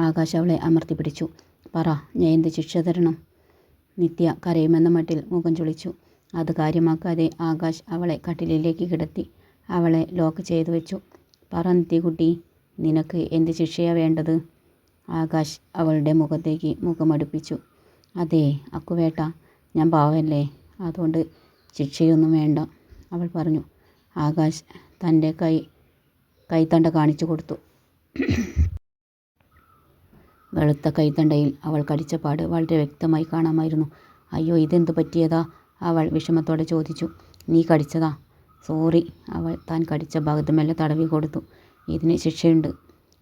ആകാശ് അവളെ അമർത്തി പിടിച്ചു. പറ, ഞാൻ എന്ത് ശിക്ഷ തരണം? നിത്യ കരയുമെന്ന മട്ടിൽ മുഖം ചുളിച്ചു. അത് കാര്യമാക്കാതെ ആകാശ് അവളെ കട്ടിലിലേക്ക് കിടത്തി അവളെ ലോക്ക് ചെയ്തു വെച്ചു. പറ നിത്യക്കുട്ടി, നിനക്ക് എന്ത് ശിക്ഷയാ വേണ്ടത്? ആകാശ് അവളുടെ മുഖത്തേക്ക് മുഖമടുപ്പിച്ചു. അതേ അക്കുവേട്ട, ഞാൻ പാവല്ലേ, അതുകൊണ്ട് ശിക്ഷയൊന്നും വേണ്ട, അവൾ പറഞ്ഞു. ആകാശ് തൻ്റെ കൈത്തണ്ട കാണിച്ചു കൊടുത്തു. വെളുത്ത കൈത്തണ്ടയിൽ അവൾ കടിച്ച പാട് വളരെ വ്യക്തമായി കാണാമായിരുന്നു. അയ്യോ, ഇതെന്തു പറ്റിയതാ? അവൾ വിഷമത്തോടെ ചോദിച്ചു. നീ കടിച്ചതാ? സോറി. അവൾ താൻ കടിച്ച ഭാഗത്ത് മെല്ലെ തടവി കൊടുത്തു. ഇതിന് ശിക്ഷയുണ്ട്,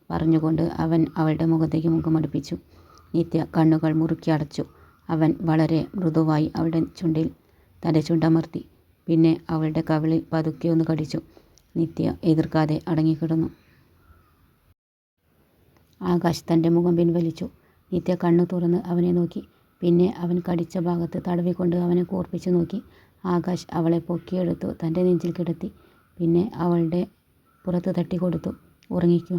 പറഞ്ഞുകൊണ്ട് അവൻ അവളുടെ മുഖത്തേക്ക് മുഖമടുപ്പിച്ചു. നിത്യ കണ്ണുകൾ മുറുക്കി അടച്ചു. അവൻ വളരെ മൃദുവായി അവളുടെ ചുണ്ടിൽ തൻ്റെ ചുണ്ടമർത്തി. പിന്നെ അവളുടെ കവിളിൽ പതുക്കെ ഒന്ന് കടിച്ചു. നിത്യ എതിർക്കാതെ അടങ്ങിക്കിടന്നു. ആകാശ് തൻ്റെ മുഖം പിൻവലിച്ചു. നിത്യ കണ്ണു തുറന്ന് അവനെ നോക്കി. പിന്നെ അവൻ കടിച്ച ഭാഗത്ത് തടവിക്കൊണ്ട് അവനെ കൂർപ്പിച്ചു നോക്കി. ആകാശ് അവളെ പൊക്കിയെടുത്തു തൻ്റെ നെഞ്ചിൽ കിടത്തി. പിന്നെ അവളുടെ പുറത്ത് തട്ടിക്കൊടുത്തു. ഉറങ്ങിക്കോ.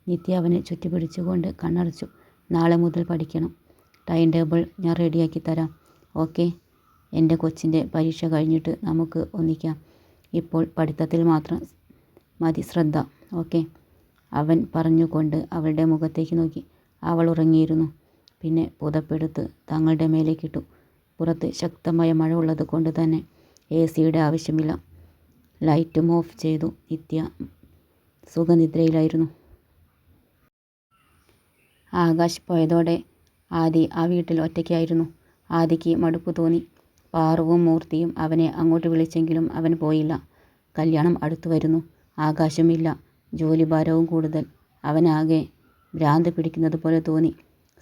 നിത്യ അവനെ ചുറ്റിപ്പിടിച്ചുകൊണ്ട് കണ്ണടച്ചു. നാളെ മുതൽ പഠിക്കണം. ടൈം ടേബിൾ ഞാൻ റെഡിയാക്കി തരാം. ഓക്കെ? എൻ്റെ കൊച്ചിൻ്റെ പരീക്ഷ കഴിഞ്ഞിട്ട് നമുക്ക് ഒന്നിക്കാം. ഇപ്പോൾ പഠിത്തത്തിൽ മാത്രം മതി ശ്രദ്ധ. ഓക്കെ? അവൻ പറഞ്ഞുകൊണ്ട് അവളുടെ മുഖത്തേക്ക് നോക്കി. അവൾ ഉറങ്ങിയിരുന്നു. പിന്നെ പുതപ്പെടുത്ത് തങ്ങളുടെ മേലേക്കിട്ടു. പുറത്ത് ശക്തമായ മഴ ഉള്ളത് കൊണ്ട് തന്നെ AC-യുടെ ആവശ്യമില്ല. ലൈറ്റും ഓഫ് ചെയ്തു. നിത്യ സുഖനിദ്രയിലായിരുന്നു. ആകാശ് പോയതോടെ ആദി ആ വീട്ടിൽ ഒറ്റയ്ക്കായിരുന്നു. ആദിക്ക് മടുപ്പ് തോന്നി. പാറുവും മൂർത്തിയും അവനെ അങ്ങോട്ട് വിളിച്ചെങ്കിലും അവൻ പോയില്ല. കല്യാണം അടുത്തു വരുന്നു. ആകാശമില്ല. ജോലിഭാരവും കൂടുതൽ. അവനാകെ ഭ്രാന്ത് പിടിക്കുന്നത് പോലെ തോന്നി.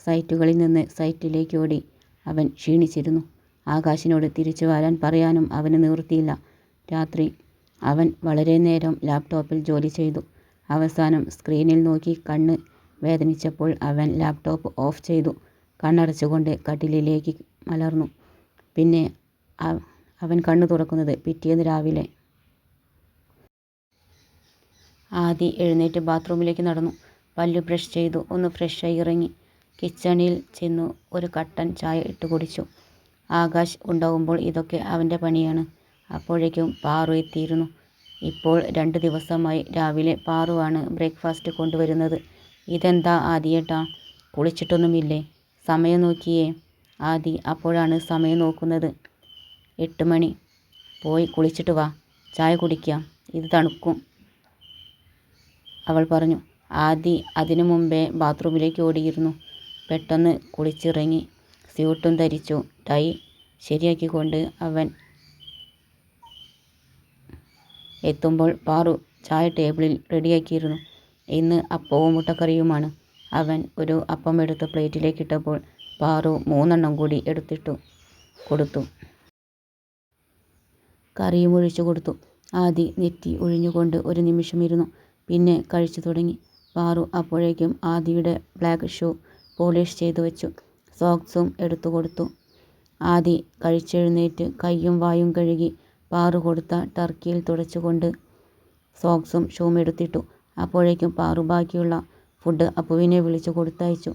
സൈറ്റുകളിൽ നിന്ന് സൈറ്റിലേക്ക് ഓടി അവൻ ക്ഷീണിച്ചിരുന്നു. ആകാശിനോട് തിരിച്ചു വരാൻ പറയാനും അവന് നിവൃത്തിയില്ല. രാത്രി അവൻ വളരെ നേരം ലാപ്ടോപ്പിൽ ജോലി ചെയ്തു. അവസാനം സ്ക്രീനിൽ നോക്കി കണ്ണ് വേദനിച്ചപ്പോൾ അവൻ ലാപ്ടോപ്പ് ഓഫ് ചെയ്തു കണ്ണടച്ചുകൊണ്ട് കട്ടിലിലേക്ക് മലർന്നു. പിന്നെ അവൻ കണ്ണു തുറക്കുന്നത് പിറ്റേന്ന് രാവിലെ. ആദി എഴുന്നേറ്റ് ബാത്റൂമിലേക്ക് നടന്നു. പല്ല് ബ്രഷ് ചെയ്തു ഒന്ന് ഫ്രഷായി ഇറങ്ങി. കിച്ചണിൽ ചെന്നു ഒരു കട്ടൻ ചായ ഇട്ട് കുടിച്ചു. ആകാശ് ഉണ്ടാവുമ്പോൾ ഇതൊക്കെ അവൻ്റെ പണിയാണ്. അപ്പോഴേക്കും പാറു എത്തിയിരുന്നു. ഇപ്പോൾ 2 ദിവസമായി രാവിലെ പാറുവാണ് ബ്രേക്ക്ഫാസ്റ്റ് കൊണ്ടുവരുന്നത്. ഇതെന്താ ആദിയേട്ടാ, കുളിച്ചിട്ടൊന്നുമില്ലേ? സമയം നോക്കിയേ. ആദി അപ്പോഴാണ് സമയം നോക്കുന്നത്. 8 മണി. പോയി കുളിച്ചിട്ട് വാ, ചായ കുടിക്കാം, ഇത് തണുക്കും, അവൾ പറഞ്ഞു. ആദി അതിനു മുമ്പേ ബാത്റൂമിലേക്ക് ഓടിയിരുന്നു. പെട്ടെന്ന് കുളിച്ചിറങ്ങി സ്യൂട്ടും ധരിച്ചു. ടൈ ശരിയാക്കിക്കൊണ്ട് അവൻ എത്തുമ്പോൾ പാറു ചായ ടേബിളിൽ റെഡിയാക്കിയിരുന്നു. ഇന്ന് അപ്പവും മുട്ടക്കറിയുമാണ്. അവൻ ഒരു അപ്പം എടുത്ത് പ്ലേറ്റിലേക്കിട്ടപ്പോൾ പാറു 3 എണ്ണം കൂടി എടുത്തിട്ടു കൊടുത്തു. കറിയും ഒഴിച്ചു കൊടുത്തു. ആദി നെറ്റി ഒഴിഞ്ഞുകൊണ്ട് ഒരു നിമിഷം ഇരുന്നു. പിന്നെ കഴിച്ചു തുടങ്ങി. പാറു അപ്പോഴേക്കും ആദിയുടെ ബ്ലാക്ക് ഷൂ പോളിഷ് ചെയ്തു വെച്ചു. സോക്സും എടുത്തു കൊടുത്തു. ആദി കഴിച്ചെഴുന്നേറ്റ് കൈയും വായും കഴുകി പാറു കൊടുത്ത ടർക്കിയിൽ തുടച്ചുകൊണ്ട് സോക്സും ഷൂവും എടുത്തിട്ടു. അപ്പോഴേക്കും പാറു ബാക്കിയുള്ള ഫുഡ് അപ്പുവിനെ വിളിച്ചു കൊടുത്തയച്ചു.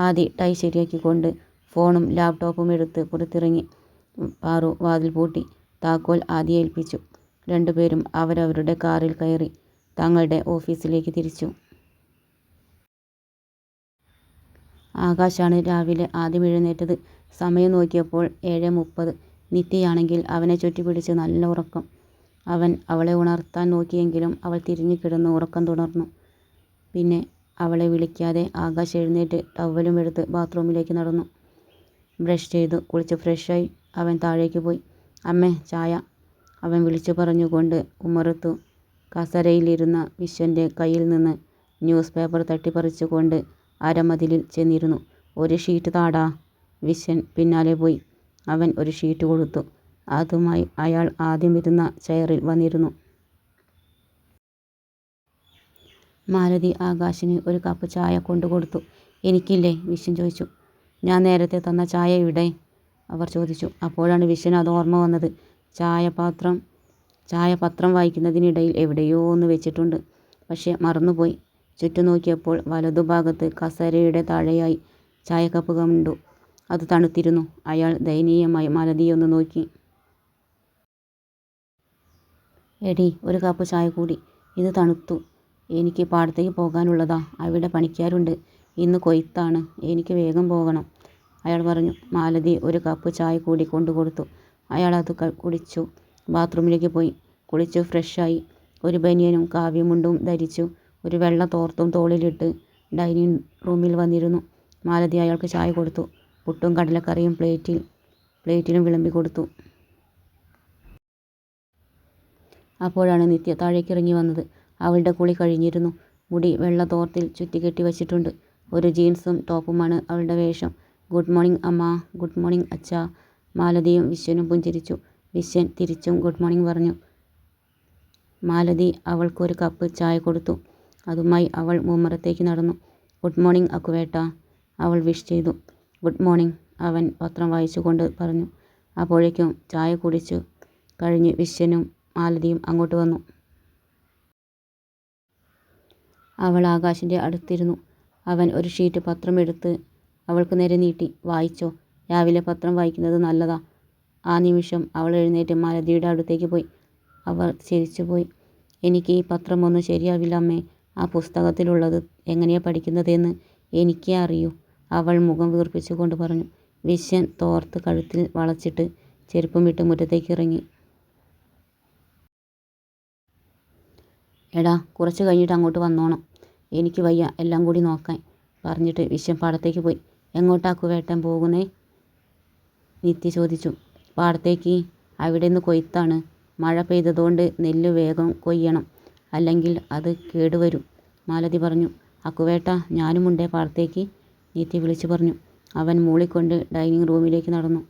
ആദി ടൈ ശരിയാക്കിക്കൊണ്ട് ഫോണും ലാപ്ടോപ്പും എടുത്ത് പുറത്തിറങ്ങി. പാറു വാതിൽ പൂട്ടി താക്കോൽ ആദിയെ ഏൽപ്പിച്ചു. 2 പേരും അവരവരുടെ കാറിൽ കയറി തങ്ങളുടെ ഓഫീസിലേക്ക് തിരിച്ചു. ആകാശാണ് രാവിലെ ആദ്യം എഴുന്നേറ്റത്. സമയം നോക്കിയപ്പോൾ 7:30. നിത്യയാണെങ്കിൽ അവനെ ചുറ്റിപ്പിടിച്ച് നല്ല ഉറക്കം. അവൻ അവളെ ഉണർത്താൻ നോക്കിയെങ്കിലും അവൾ തിരിഞ്ഞു കിടന്ന് ഉറക്കം തുടർന്നു. പിന്നെ അവളെ വിളിക്കാതെ ആകാശ് എഴുന്നേറ്റ് ടവലും എടുത്ത് ബാത്റൂമിലേക്ക് നടന്നു. ബ്രഷ് ചെയ്തു കുളിച്ച് ഫ്രഷായി അവൻ താഴേക്ക് പോയി. അമ്മേ, ചായ, അവൻ വിളിച്ചു പറഞ്ഞുകൊണ്ട് ഉമ്മറത്തു കസരയിലിരുന്ന വിശ്വൻ്റെ കയ്യിൽ നിന്ന് ന്യൂസ് പേപ്പർ തട്ടിപ്പറിച്ചുകൊണ്ട് അരമതിലിൽ ചെന്നിരുന്നു. ഒരു ഷീറ്റ് താടാ. വിശ്വൻ പിന്നാലെ പോയി. അവൻ ഒരു ഷീറ്റ് കൊടുത്തു. അതുമായി അയാൾ ആദ്യം ഇരുന്ന ചെയറിൽ വന്നിരുന്നു. മാലതി ആകാശിന് ഒരു കപ്പ് ചായ കൊണ്ടുകൊടുത്തു. എനിക്കില്ലേ? വിശ്വൻ ചോദിച്ചു. ഞാൻ നേരത്തെ തന്ന ചായ ഇവിടെ? അവർ ചോദിച്ചു. അപ്പോഴാണ് വിശ്വന് അത് ഓർമ്മ വന്നത്. ചായപത്രം വായിക്കുന്നതിനിടയിൽ എവിടെയോ ഒന്ന് വെച്ചിട്ടുണ്ട്. പക്ഷെ മറന്നുപോയി. ചുറ്റും നോക്കിയപ്പോൾ വലതുഭാഗത്ത് കസേരയുടെ താഴെയായി ചായക്കപ്പ് കണ്ടു. അത് തണുത്തിരുന്നു. അയാൾ ദയനീയമായി മാലതിയെ നോക്കി. എടീ, ഒരു കപ്പ് ചായ കൂടി. ഇത് തണുത്തു. എനിക്ക് പാടത്തേക്ക് പോകാനുള്ളതാ. അവിടെ പണിക്കാരുണ്ട്. ഇന്ന് കൊയ്ത്താണ്. എനിക്ക് വേഗം പോകണം, അയാൾ പറഞ്ഞു. മാലതി ഒരു കപ്പ് ചായ കൂടി കൊണ്ടുകൊടുത്തു. അയാൾ അത് കുടിച്ചു. ബാത്റൂമിലേക്ക് പോയി. കുളിച്ചു ഫ്രഷായി. ഒരു ബനിയനും കാവ്യമുണ്ടും ധരിച്ചു ഒരു വെള്ള തോർത്തും തോളിലിട്ട് ഡൈനിങ് റൂമിൽ വന്നിരുന്നു. മാലതി അയാൾക്ക് ചായ കൊടുത്തു. പുട്ടും കടലക്കറിയും പ്ലേറ്റിലും വിളമ്പി കൊടുത്തു. അപ്പോഴാണ് നിത്യ താഴേക്കിറങ്ങി വന്നത്. അവളുടെ കുളി കഴിഞ്ഞിരുന്നു. മുടി വെള്ള തോർത്തിൽ ചുറ്റിക്കെട്ടി വച്ചിട്ടുണ്ട്. ഒരു ജീൻസും ടോപ്പുമാണ് അവളുടെ വേഷം. ഗുഡ് മോർണിംഗ് അമ്മ. ഗുഡ് മോർണിംഗ് അച്ഛാ. മാലതിയും വിശ്വനും പുഞ്ചിരിച്ചു. വിശ്വൻ തിരിച്ചും ഗുഡ് മോർണിംഗ് പറഞ്ഞു. മാലതി അവൾക്കൊരു കപ്പ് ചായ കൊടുത്തു. അതുമായി അവൾ മുമ്മറത്തേക്ക് നടന്നു. ഗുഡ് മോർണിംഗ് അക്കുവേട്ട, അവൾ വിഷ് ചെയ്തു. ഗുഡ് മോർണിംഗ്, അവൻ പത്രം വായിച്ചുകൊണ്ട് പറഞ്ഞു. അപ്പോഴേക്കും ചായ കുടിച്ചു കഴിഞ്ഞ് വിശ്വനും മാലതിയും അങ്ങോട്ട് വന്നു. അവൾ ആകാശിൻ്റെ അടുത്തിരുന്നു. അവൻ ഒരു ഷീറ്റ് പത്രം എടുത്ത് അവൾക്ക് നേരെ നീട്ടി. വായിച്ചോ, രാവിലെ പത്രം വായിക്കുന്നത് നല്ലതാ. ആ നിമിഷം അവൾ എഴുന്നേറ്റ് മാലതിയുടെ അടുത്തേക്ക് പോയി. അവർ ചിരിച്ചുപോയി. എനിക്ക് ഈ പത്രമൊന്നും ശരിയാവില്ല അമ്മേ. ആ പുസ്തകത്തിലുള്ളത് എങ്ങനെയാ പഠിക്കുന്നതെന്ന് എനിക്കേ അറിയൂ, അവൾ മുഖം വീർപ്പിച്ചുകൊണ്ട് പറഞ്ഞു. വിശ്വൻ തോർത്ത് കഴുത്തിൽ വളച്ചിട്ട് ചെരുപ്പും വിട്ട് മുറ്റത്തേക്ക് ഇറങ്ങി. എടാ, കുറച്ച് കഴിഞ്ഞിട്ട് അങ്ങോട്ട് വന്നോണം. എനിക്ക് വയ്യ എല്ലാം കൂടി നോക്കാൻ, പറഞ്ഞിട്ട് വിശ്വൻ പാടത്തേക്ക് പോയി. എങ്ങോട്ടാ കുവേട്ടൻ പോകുന്നേ? നിത്യ ചോദിച്ചു. പാടത്തേക്ക്. അവിടെ നിന്ന് കൊയ്ത്താണ്. മഴ പെയ്തതുകൊണ്ട് നെല്ല് വേഗം കൊയ്യണം, അല്ലെങ്കിൽ അത് കേടുവരും, മാലതി പറഞ്ഞു. അക്കുവേട്ട, ഞാനുമുണ്ടേ പാടത്തേക്ക്, നിത്യ വിളിച്ചു പറഞ്ഞു. അവൻ മൂളിക്കൊണ്ട് ഡൈനിങ് റൂമിലേക്ക് നടന്നു.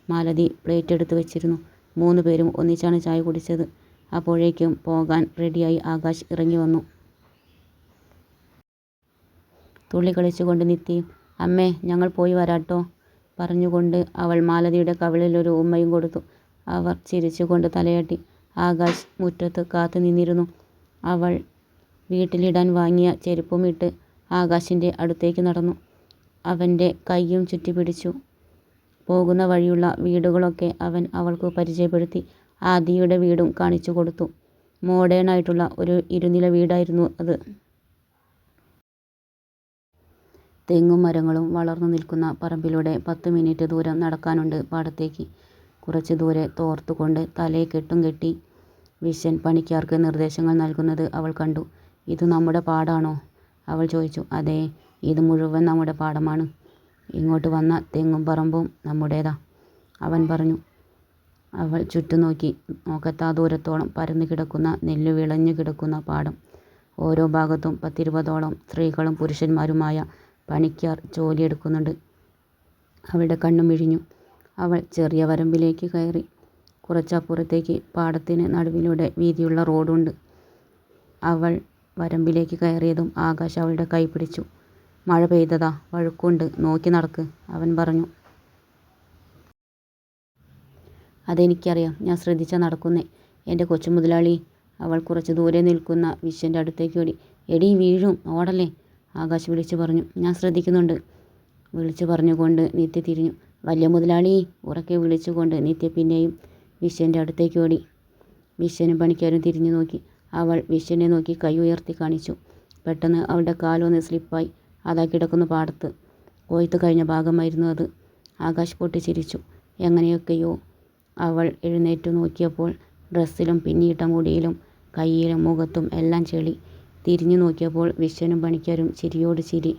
മാലതി പ്ലേറ്റ് എടുത്ത് വെച്ചിരുന്നു. 3 പേരും ഒന്നിച്ചാണ് ചായ കുടിച്ചത്. അപ്പോഴേക്കും പോകാൻ റെഡിയായി ആകാശ് ഇറങ്ങി വന്നു. തുള്ളി കളിച്ചുകൊണ്ട് നിത്യയും. അമ്മേ, ഞങ്ങൾ പോയി വരാട്ടോ, പറഞ്ഞുകൊണ്ട് അവൾ മാലതിയുടെ കവിളിൽ ഒരു ഉമ്മയും കൊടുത്തു. അവർ ചിരിച്ചുകൊണ്ട് തലയാട്ടി. ആകാശ് മുറ്റത്ത് കാത്തു നിന്നിരുന്നു. അവൾ വീട്ടിലിടാൻ വാങ്ങിയ ചെരുപ്പും ഇട്ട് ആകാശിൻ്റെ അടുത്തേക്ക് നടന്നു. അവൻ്റെ കൈയും ചുറ്റിപ്പിടിച്ചു. പോകുന്ന വഴിയുള്ള വീടുകളൊക്കെ അവൻ അവൾക്ക് പരിചയപ്പെടുത്തി. ആദിയുടെ വീടും കാണിച്ചു കൊടുത്തു. മോഡേൺ ആയിട്ടുള്ള ഒരു ഇരുനില വീടായിരുന്നു അത്. തെങ്ങും മരങ്ങളും വളർന്നു നിൽക്കുന്ന പറമ്പിലൂടെ 10 മിനിറ്റ് ദൂരം നടക്കാനുണ്ട് പാടത്തേക്ക്. കുറച്ച് ദൂരെ തോർത്തുകൊണ്ട് തലയെ കെട്ടും കെട്ടി വിശ്വൻ പണിക്കാർക്ക് നിർദ്ദേശങ്ങൾ നൽകുന്നത് അവൾ കണ്ടു. ഇത് നമ്മുടെ പാടാണോ, അവൾ ചോദിച്ചു. അതെ, ഇത് മുഴുവൻ നമ്മുടെ പാടമാണ്. ഇങ്ങോട്ട് വന്ന തെങ്ങും പറമ്പും നമ്മുടേതാ, അവൻ പറഞ്ഞു. അവൾ ചുറ്റും നോക്കി. നോക്കത്താ ദൂരത്തോളം പരന്നു കിടക്കുന്ന നെല്ല് വിളഞ്ഞു കിടക്കുന്ന പാടം. ഓരോ ഭാഗത്തും 10-20ഓളം സ്ത്രീകളും പുരുഷന്മാരുമായ പണിക്കാർ ജോലിയെടുക്കുന്നുണ്ട്. അവളുടെ കണ്ണും മിഴിഞ്ഞു. അവൾ ചെറിയ വരമ്പിലേക്ക് കയറി. കുറച്ചപ്പുറത്തേക്ക് പാടത്തിന് നടുവിലൂടെ വീതിയുള്ള റോഡുണ്ട്. അവൾ വരമ്പിലേക്ക് കയറിയതും ആകാശ് അവളുടെ കൈ പിടിച്ചു. മഴ പെയ്തതാ, വഴുക്കുണ്ട്, നോക്കി നടക്ക്, അവൻ പറഞ്ഞു. അതെനിക്കറിയാം, ഞാൻ ശ്രദ്ധിച്ചാ നടക്കുന്നേ, എൻ്റെ കൊച്ചു മുതലാളി. അവൾ കുറച്ച് ദൂരെ നിൽക്കുന്ന വിശ്വൻ്റെ അടുത്തേക്ക് ഓടി. എടീ, വീഴും, ഓടല്ലേ, ആകാശ് വിളിച്ചു പറഞ്ഞു. ഞാൻ ശ്രദ്ധിക്കുന്നുണ്ട്, വിളിച്ചു പറഞ്ഞുകൊണ്ട് നിത്യ തിരിഞ്ഞു. വലിയ മുതലാളി, ഉറക്കെ വിളിച്ചുകൊണ്ട് നിത്യ പിന്നെയും വിശ്വൻ്റെ അടുത്തേക്ക് ഓടി. വിശ്വനും പണിക്കാരും തിരിഞ്ഞു നോക്കി. അവൾ വിശ്വനെ നോക്കി കൈ ഉയർത്തി കാണിച്ചു. പെട്ടെന്ന് അവളുടെ കാലൊന്ന് സ്ലിപ്പായി. അതാ കിടക്കുന്ന പാടത്ത്. കൊയ്ത്ത് കഴിഞ്ഞ ഭാഗമായിരുന്നു അത്. ആകാശ് പൊട്ടിച്ചിരിച്ചു. എങ്ങനെയൊക്കെയോ അവൾ എഴുന്നേറ്റു നോക്കിയപ്പോൾ ഡ്രസ്സിലും പിന്നിയിട്ട മുടിയിലും കയ്യിലും മുഖത്തും എല്ലാം ചെളി. തിരിഞ്ഞു നോക്കിയപ്പോൾ വിശ്വനും പണിക്കാരും ചിരിയോട് ചിരി.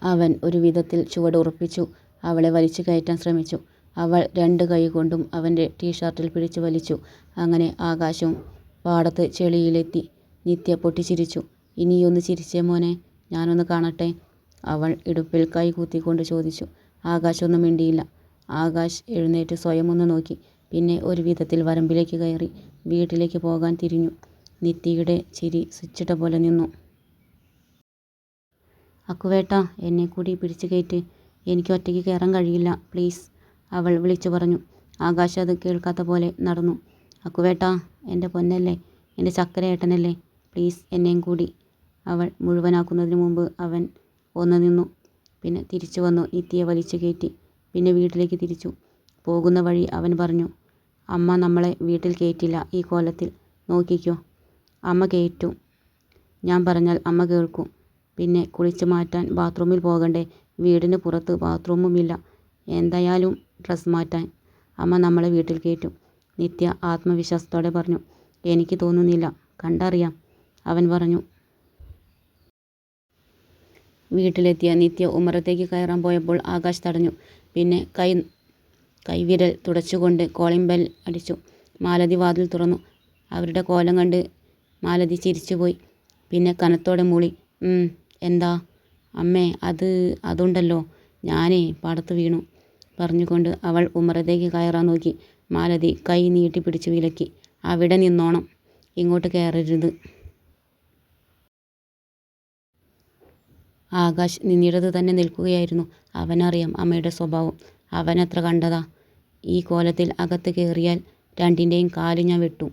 അവൻ ഒരു വിധത്തിൽ ചുവടുറപ്പിച്ചു അവളെ വലിച്ചു കയറ്റാൻ ശ്രമിച്ചു. അവൾ 2 കൈ കൊണ്ടും അവൻ്റെ ടീഷർട്ടിൽ പിടിച്ചു വലിച്ചു. അങ്ങനെ ആകാശവും പാടത്ത് ചെളിയിലെത്തി. നിത്യ പൊട്ടിച്ചിരിച്ചു. ഇനിയൊന്ന് ചിരിച്ചേ മോനെ, ഞാനൊന്ന് കാണട്ടെ, അവൾ ഇടുപ്പിൽ കൈ കുത്തിക്കൊണ്ട് ചോദിച്ചു. ആകാശ് ഒന്നും മിണ്ടിയില്ല. ആകാശ് എഴുന്നേറ്റ് സ്വയം ഒന്ന് നോക്കി. പിന്നെ ഒരു വിധത്തിൽ വരമ്പിലേക്ക് കയറി വീട്ടിലേക്ക് പോകാൻ തിരിഞ്ഞു. നിത്യയുടെ ചിരി സ്വിച്ചിട്ട പോലെ നിന്നു. അക്കുവേട്ട, എന്നെ കൂടി പിടിച്ചു കയറ്റ്, എനിക്ക് ഒറ്റയ്ക്ക് കയറാൻ കഴിയില്ല, പ്ലീസ്, അവൾ വിളിച്ചു പറഞ്ഞു. ആകാശ് അത് കേൾക്കാത്ത പോലെ നടന്നു. അക്കുവേട്ട, എൻ്റെ പൊന്നല്ലേ, എൻ്റെ ചക്കരയേട്ടനല്ലേ, പ്ലീസ് എന്നെയും കൂടി. അവൾ മുഴുവനാക്കുന്നതിന് മുമ്പ് അവൻ ഒന്ന് നിന്നു. പിന്നെ തിരിച്ചു വന്നു നിത്യയെ വലിച്ചു കയറ്റി. പിന്നെ വീട്ടിലേക്ക് തിരിച്ചു പോകുന്ന വഴി അവൻ പറഞ്ഞു, അമ്മ നമ്മളെ വീട്ടിൽ കയറ്റില്ല ഈ കോലത്തിൽ. നോക്കിക്കോ. അമ്മ കയറ്റും. ഞാൻ പറഞ്ഞാൽ അമ്മ കേൾക്കും. പിന്നെ കുളിച്ച് മാറ്റാൻ ബാത്റൂമിൽ പോകണ്ടേ? വീടിന് പുറത്ത് ബാത്റൂമുമില്ല. എന്തായാലും ഡ്രസ്സ് മാറ്റാൻ അമ്മ നമ്മളെ വീട്ടിൽ കയറ്റും. നിത്യ ആത്മവിശ്വാസത്തോടെ പറഞ്ഞു. എനിക്ക് തോന്നുന്നില്ല, കണ്ടറിയാം, അവൻ പറഞ്ഞു. വീട്ടിലെത്തിയ നിത്യ ഉമ്മറത്തേക്ക് കയറാൻ പോയപ്പോൾ ആകാശ് തടഞ്ഞു. പിന്നെ കൈവിരൽ തുടച്ചുകൊണ്ട് കോളിംഗ് ബെൽ അടിച്ചു. മാലതി വാതിൽ തുറന്നു. അവരുടെ കോലം കണ്ട് മാലതി ചിരിച്ചുപോയി. പിന്നെ കനത്തോടെ മൂളി, എന്താ അമ്മേ? അതുണ്ടല്ലോ, ഞാനേ പാടത്ത് വീണു. പറഞ്ഞുകൊണ്ട് അവൾ ഉമ്മറത്തേക്ക് കയറാൻ നോക്കി. മാലതി കൈ നീട്ടിപ്പിടിച്ച് വിലക്കി. അവിടെ നിന്നോണം, ഇങ്ങോട്ട് കയറരുത്. ആകാശ് നിന്നിടത്ത് തന്നെ നിൽക്കുകയായിരുന്നു. അവനറിയാം അമ്മയുടെ സ്വഭാവം. അവനത്ര കണ്ടതാ. ഈ കോലത്തിൽ അകത്ത് കയറിയാൽ രണ്ടിൻ്റെയും കാല് ഞാൻ വെട്ടും,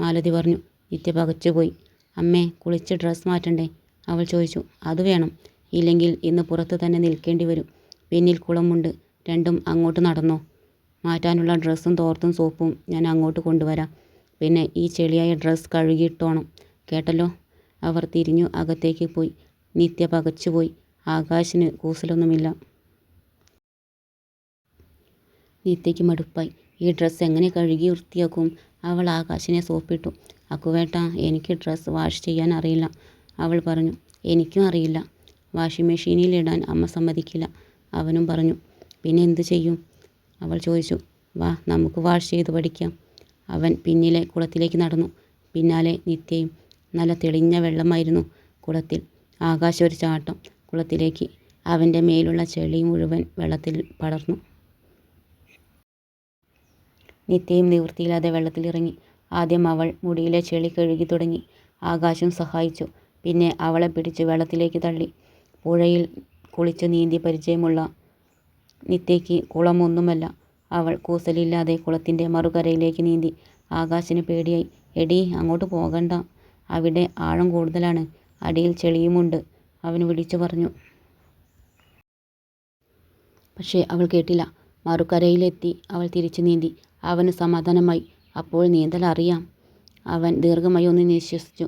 മാലതി പറഞ്ഞു. നിത്യ പകച്ചുപോയി. അമ്മേ, കുളിച്ച് ഡ്രസ്സ് മാറ്റണ്ടേ? അവൾ ചോദിച്ചു. അത് വേണം. ഇല്ലെങ്കിൽ ഇന്ന് പുറത്ത് തന്നെ നിൽക്കേണ്ടി വരും. പിന്നിൽ കുളമുണ്ട്, രണ്ടും അങ്ങോട്ട് നടന്നോ. മാറ്റാനുള്ള ഡ്രസ്സും തോർത്തും സോപ്പും ഞാൻ അങ്ങോട്ട് കൊണ്ടുവരാം. പിന്നെ ഈ ചെളിയായ ഡ്രസ്സ് കഴുകിയിട്ടോണം, കേട്ടല്ലോ. അവർ തിരിഞ്ഞു അകത്തേക്ക് പോയി. നിത്യ പകച്ചുപോയി. ആകാശിന് കൂസലൊന്നുമില്ല. നിത്യയ്ക്ക് മടുപ്പായി. ഈ ഡ്രസ്സ് എങ്ങനെ കഴുകി വൃത്തിയാക്കും? അവൾ ആകാശിനെ സോപ്പിട്ടു. അക്കുവേട്ടാ, എനിക്ക് ഡ്രസ്സ് വാഷ് ചെയ്യാൻ അറിയില്ല, അവൾ പറഞ്ഞു. എനിക്കും അറിയില്ല. വാഷിംഗ് മെഷീനിൽ ഇടാൻ അമ്മ സമ്മതിക്കില്ല, അവനും പറഞ്ഞു. പിന്നെ എന്തു ചെയ്യും? അവൾ ചോദിച്ചു. വാ, നമുക്ക് വാഷ് ചെയ്ത് പഠിക്കാം. അവൻ പിന്നിലെ കുളത്തിലേക്ക് നടന്നു. പിന്നാലെ നിത്യയും. നല്ല തെളിഞ്ഞ വെള്ളമായിരുന്നു കുളത്തിൽ. ആകാശം ഒരു ചാട്ടം കുളത്തിലേക്ക്. അവൻ്റെ മേലുള്ള ചെളി മുഴുവൻ വെള്ളത്തിൽ പടർന്നു. നിത്യയും നിവൃത്തിയില്ലാതെ വെള്ളത്തിലിറങ്ങി. ആദ്യം അവൾ മുടിയിലെ ചെളി കഴുകി തുടങ്ങി. ആകാശം സഹായിച്ചു. പിന്നെ അവളെ പിടിച്ച് വെള്ളത്തിലേക്ക് തള്ളി. പുഴയിൽ കുളിച്ച് നീന്തി പരിചയമുള്ള നിത്യയ്ക്ക് കുളമൊന്നുമല്ല. അവൾ കൂസലില്ലാതെ കുളത്തിൻ്റെ മറുകരയിലേക്ക് നീന്തി. ആകാശിന് പേടിയായി. എടീ, അങ്ങോട്ട് പോകണ്ട, അവിടെ ആഴം കൂടുതലാണ്, അടിയിൽ ചെളിയുമുണ്ട്, അവൻ വിളിച്ചു പറഞ്ഞു. പക്ഷേ അവൾ കേട്ടില്ല. മറുകരയിലെത്തി അവൾ തിരിച്ചു നീന്തി. അവന് സമാധാനമായി. അപ്പോൾ നീന്തൽ അറിയാം. അവൻ ദീർഘമായി ഒന്ന് നിശ്വസിച്ചു.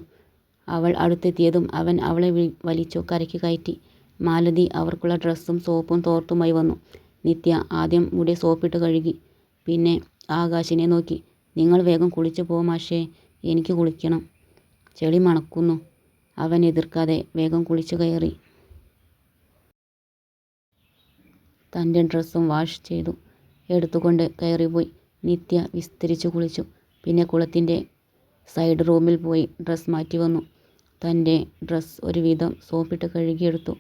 അവൾ അടുത്തെത്തിയതും അവൻ അവളെ വലിച്ചു കരയ്ക്ക് കയറ്റി. മാലതി അവർക്കുള്ള ഡ്രസ്സും സോപ്പും തോർത്തുമായി വന്നു. നിത്യ ആദ്യം മുടി സോപ്പിട്ട് കഴുകി. പിന്നെ ആകാശിനെ നോക്കി. നിങ്ങൾ വേഗം കുളിച്ചു പോ മാഷേ, എനിക്ക് കുളിക്കണം, ചെളി മണക്കുന്നു. അവൻ എതിർക്കാതെ വേഗം കുളിച്ചു കയറി. തൻ്റെ ഡ്രസ്സും വാഷ് ചെയ്തു എടുത്തുകൊണ്ട് കയറിപ്പോയി. നിത്യ വിസ്തരിച്ചു കുളിച്ചു. പിന്നെ കുളത്തിൻ്റെ സൈഡ് റൂമിൽ പോയി ഡ്രസ്സ് മാറ്റി വന്നു. തൻ്റെ ഡ്രസ്സ് ഒരുവിധം സോപ്പിട്ട് കഴുകിയെടുത്തു.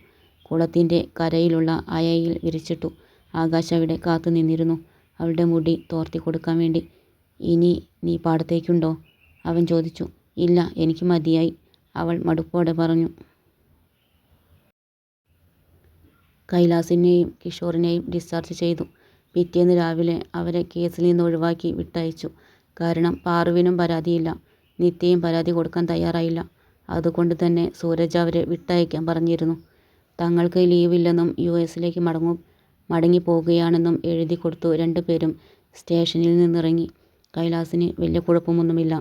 കുളത്തിൻ്റെ കരയിലുള്ള അയയിൽ വിരിച്ചിട്ടു. ആകാശ് അവിടെ കാത്തു നിന്നിരുന്നു, അവളുടെ മുടി തോർത്തി കൊടുക്കാൻ വേണ്ടി. ഇനി നീ പാടത്തേക്കുണ്ടോ? അവൻ ചോദിച്ചു. ഇല്ല, എനിക്ക് മതിയായി, അവൾ മടുപ്പോടെ പറഞ്ഞു. കൈലാസിനെയും കിഷോറിനെയും ഡിസ്ചാർജ് ചെയ്തു. പിറ്റേന്ന് രാവിലെ അവരെ കേസിൽ നിന്ന് ഒഴിവാക്കി വിട്ടയച്ചു. കാരണം പാറുവിനും പരാതിയില്ല, നിത്യയും പരാതി കൊടുക്കാൻ തയ്യാറായില്ല. അതുകൊണ്ട് തന്നെ സൂരജ് അവരെ വിട്ടയക്കാൻ പറഞ്ഞിരുന്നു. തങ്ങൾക്ക് ലീവില്ലെന്നും US-ലേക്ക് മടങ്ങിപ്പോകുകയാണെന്നും എഴുതി കൊടുത്തു. രണ്ടുപേരും സ്റ്റേഷനിൽ നിന്നിറങ്ങി. കൈലാസിന് വലിയ കുഴപ്പമൊന്നുമില്ല.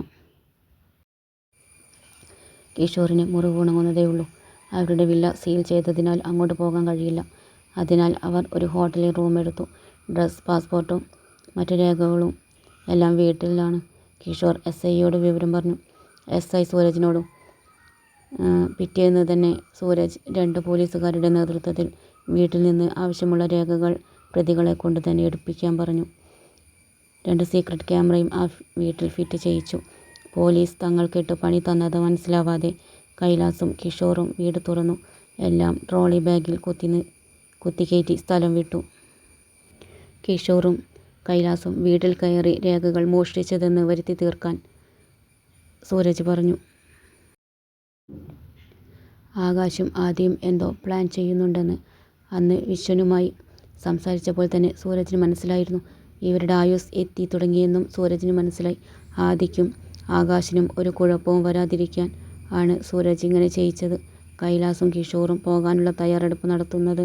കിഷോറിന് മുറിവ് ഉണങ്ങുന്നതേയുള്ളൂ. അവരുടെ വില്ല സീൽ ചെയ്തതിനാൽ അങ്ങോട്ട് പോകാൻ കഴിയില്ല. അതിനാൽ അവർ ഒരു ഹോട്ടലിൽ റൂം എടുത്തു. ഡ്രസ്, പാസ്പോർട്ടും മറ്റു രേഖകളും എല്ലാം വീട്ടിലാണ്. കിഷോർ SIയോട് വിവരം പറഞ്ഞു. SI സൂരജിനോടും. പിറ്റേന്ന് തന്നെ സൂരജ് 2 പോലീസുകാരുടെ നേതൃത്വത്തിൽ വീട്ടിൽ നിന്ന് ആവശ്യമുള്ള രേഖകൾ പ്രതികളെ കൊണ്ട് തന്നെ എടുപ്പിക്കാൻ പറഞ്ഞു. 2 സീക്രട്ട് ക്യാമറയും ആ വീട്ടിൽ ഫിറ്റ് ചെയ്യിച്ചു. പോലീസ് തങ്ങൾക്കിട്ട് പണി തന്നത് മനസ്സിലാവാതെ കൈലാസും കിഷോറും വീട് തുറന്നു. എല്ലാം ട്രോളി ബാഗിൽ കുത്തിക്കയറ്റി സ്ഥലം വിട്ടു. കിഷോറും കൈലാസും വീട്ടിൽ കയറി രേഖകൾ മോഷ്ടിച്ചതെന്ന് വരുത്തി തീർക്കാൻ സൂരജ് പറഞ്ഞു. ആകാശും ആദ്യം എന്തോ പ്ലാൻ ചെയ്യുന്നുണ്ടെന്ന് അന്ന് വിശ്വനുമായി സംസാരിച്ചപ്പോൾ തന്നെ സൂരജിന് മനസ്സിലായിരുന്നു. ഇവരുടെ ആയുസ് എത്തി തുടങ്ങിയെന്നും സൂരജിന് മനസ്സിലായി. ആദിക്കും ആകാശിനും ഒരു കുഴപ്പവും വരാതിരിക്കാൻ ആണ് സൂരജ് ഇങ്ങനെ ചെയ്യിച്ചത്. കൈലാസും കിഷോറും പോകാനുള്ള തയ്യാറെടുപ്പ് നടത്തുന്നത്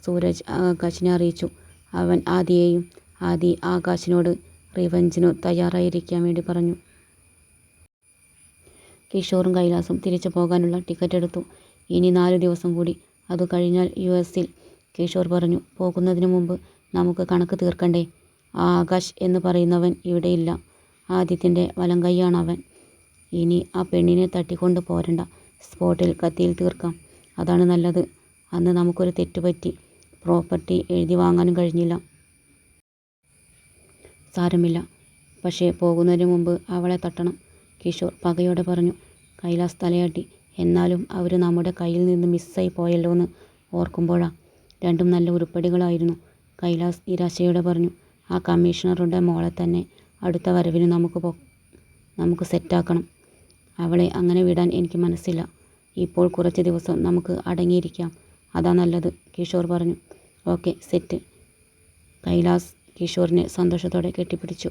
സൂരജ് ആകാശിനെ അറിയിച്ചു. അവൻ ആദിയെയും ആദി ആകാശിനോട് റിവഞ്ചിനു തയ്യാറായിരിക്കാൻ വേണ്ടി പറഞ്ഞു. കിഷോറും കൈലാസും തിരിച്ചു പോകാനുള്ള ടിക്കറ്റ് എടുത്തു. ഇനി 4 ദിവസം കൂടി, അതു കഴിഞ്ഞാൽ US-ൽ. കിഷോർ പറഞ്ഞു. പോകുന്നതിന് മുമ്പ് നമുക്ക് കണക്ക് തീർക്കണ്ടേ? ആ ആകാശ് എന്ന് പറയുന്നവൻ ഇവിടെയില്ല. ആദിത്യൻ്റെ വലംകൈയാണവൻ. ഇനി ആ പെണ്ണിനെ തട്ടിക്കൊണ്ട് പോരണ്ട, സ്പോട്ടിൽ കത്തിയിൽ തീർക്കാം. അതാണ് നല്ലത്. അന്ന് നമുക്കൊരു തെറ്റുപറ്റി, പ്രോപ്പർട്ടി എഴുതി വാങ്ങാനും കഴിഞ്ഞില്ല. സാരമില്ല, പക്ഷേ പോകുന്നതിന് മുമ്പ് അവളെ തട്ടണം, കിഷോർ പകയോടെ പറഞ്ഞു. കൈലാസ് തലയാട്ടി. എന്നാലും അവർ നമ്മുടെ കയ്യിൽ നിന്ന് മിസ്സായി പോയല്ലോന്ന് ഓർക്കുമ്പോഴാ. രണ്ടും നല്ല ഉരുപ്പടികളായിരുന്നു, കൈലാസ് നിരാശയോടെ പറഞ്ഞു. ആ കമ്മീഷണറുടെ മോളെ തന്നെ അടുത്ത വരവിന് നമുക്ക് സെറ്റാക്കണം. അവളെ അങ്ങനെ വിടാൻ എനിക്ക് മനസ്സില്ല. ഇപ്പോൾ കുറച്ച് ദിവസം നമുക്ക് അടങ്ങിയിരിക്കാം, അതാ നല്ലത്, കിഷോർ പറഞ്ഞു. Okay, set. കൈലാസ് കിഷോറിനെ സന്തോഷത്തോടെ കെട്ടിപ്പിടിച്ചു.